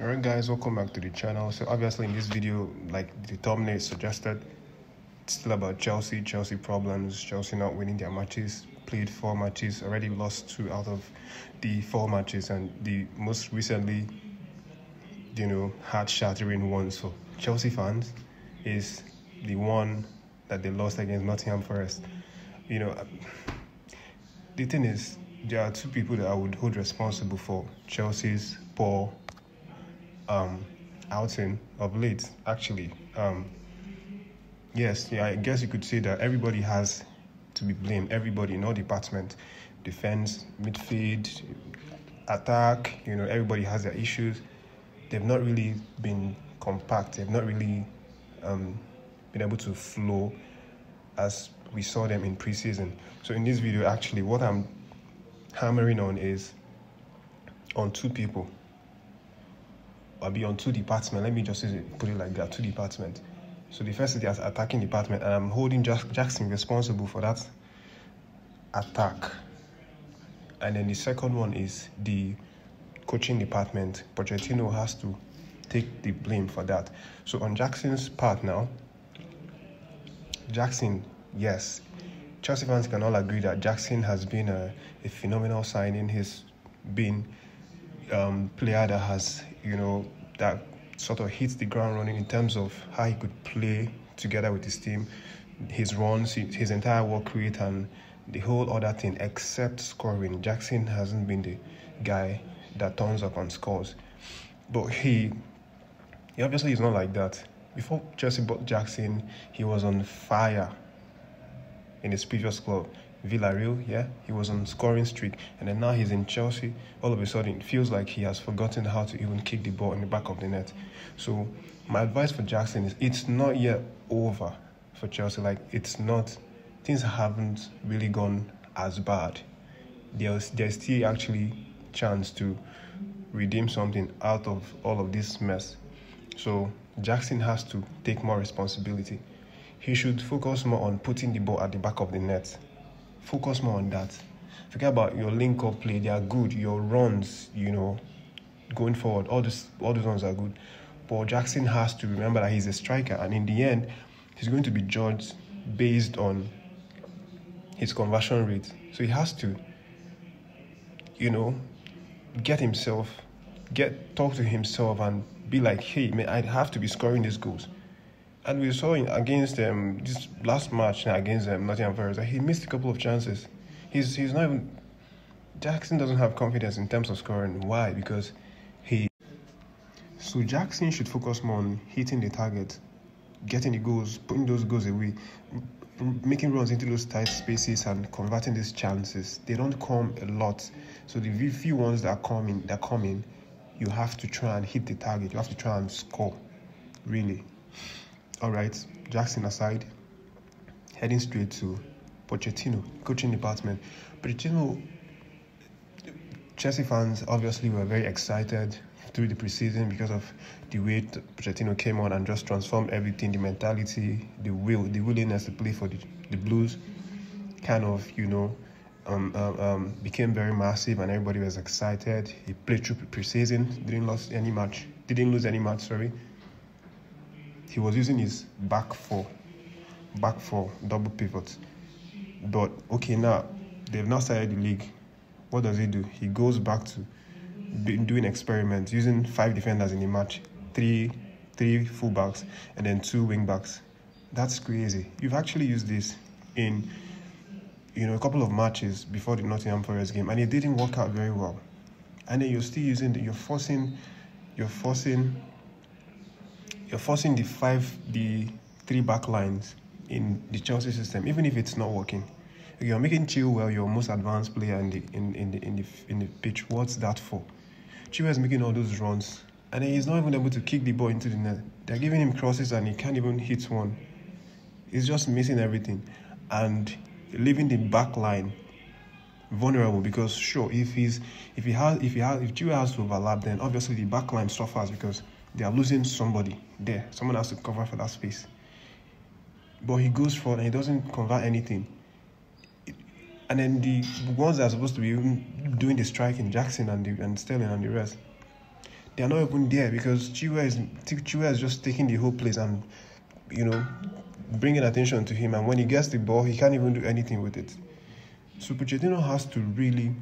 Alright guys, welcome back to the channel. So obviously in this video, like the thumbnail suggested, it's still about Chelsea problems, Chelsea not winning their matches, played 4 matches, already lost 2 out of the 4 matches, and the most recently, heart-shattering one for Chelsea fans is the one that they lost against Nottingham Forest. The thing is, there are 2 people that I would hold responsible for Chelsea's poor outing of late, actually. Yes, I guess you could say that everybody has to be blamed. Everybody in all departments, defense, midfield, attack, everybody has their issues. They've not really been compact. They've not really been able to flow as we saw them in preseason. So in this video, actually, what I'm hammering on is on 2 people. I'll be on 2 departments. Let me just put it like that, 2 departments. So the first is the attacking department, and I'm holding Jackson responsible for that attack. And then the second one is the coaching department. Pochettino has to take the blame for that. So on Jackson's part now, Jackson, yes, Chelsea fans can all agree that Jackson has been a phenomenal signing. He's been player that has, that sort of hits the ground running in terms of how he could play together with his team, his runs, his entire work rate, and the whole other thing except scoring. Jackson hasn't been the guy that turns up and scores. But he obviously is not like that. Before Chelsea bought Jackson, he was on fire in his previous club, Villarreal, yeah, he was on scoring streak, and then now he's in Chelsea. All of a sudden, it feels like he has forgotten how to even kick the ball in the back of the net. So my advice for Jackson is it's not yet over for Chelsea. Like, it's not, things haven't really gone as bad. There's still actually chance to redeem something out of all of this mess. So Jackson has to take more responsibility. He should focus more on putting the ball at the back of the net. Focus more on that. Forget about your link-up play. They are good. Your runs, going forward, all those ones are good. But Jackson has to remember that he's a striker, and in the end, he's going to be judged based on his conversion rate. So he has to, talk to himself and be like, hey, man, I have to be scoring these goals. And we saw against this last match against Nottingham Forest that he missed a couple of chances. He's not even. Jackson doesn't have confidence in terms of scoring. Why? Because So Jackson should focus more on hitting the target, getting the goals, putting those goals away, making runs into those tight spaces and converting these chances. They don't come a lot. So the few ones that come in, you have to try and hit the target. You have to try and score, really. All right, Jackson aside, heading straight to Pochettino, coaching department. Pochettino, Chelsea fans obviously were very excited through the preseason because of the way Pochettino came on and just transformed everything, the mentality, the willingness to play for the Blues, kind of, became very massive and everybody was excited. He played through preseason, didn't lose any match, He was using his back four double pivots. But okay, now they've now started the league. What does he do? He goes back to doing experiments, using 5 defenders in the match, 3 fullbacks, and then 2 wingbacks. That's crazy. You've actually used this in a couple of matches before the Nottingham Forest game, and it didn't work out very well. And then you're still using you're forcing the 3 back lines in the Chelsea system, even if it's not working. You're making Chilwell your most advanced player in the pitch. What's that for? Chilwell is making all those runs, and then he's not even able to kick the ball into the net. They're giving him crosses, and he can't even hit one. He's just missing everything, and leaving the back line vulnerable. Because sure, if Chilwell has to overlap, then obviously the back line suffers because they are losing somebody there. Someone has to cover for that space. But he goes forward and he doesn't convert anything. And then the ones that are supposed to be doing the striking, Jackson and Sterling and the rest, They're not even there because Chilwell is just taking the whole place and, you know, bringing attention to him. And when he gets the ball, he can't even do anything with it. So Pochettino has to really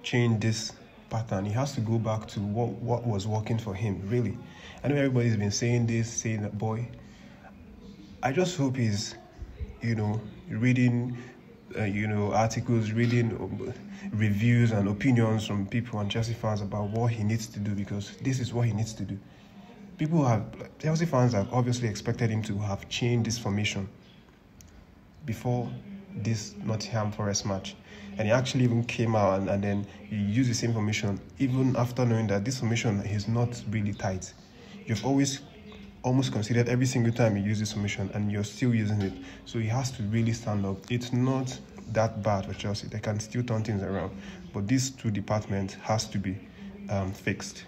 change this pattern. He has to go back to what was working for him, really. I know everybody's been saying that, boy. I just hope he's, reading, articles, reading reviews and opinions from people and Chelsea fans about what he needs to do, because this is what he needs to do. Chelsea fans have obviously expected him to have changed this formation before this Nottingham Forest match. And he actually even came out and then he used the same formation, even after knowing that this formation is not really tight. You've almost considered every single time you use this formation and you're still using it. So he has to really stand up. It's not that bad for Chelsea. They can still turn things around. But these two departments has to be fixed.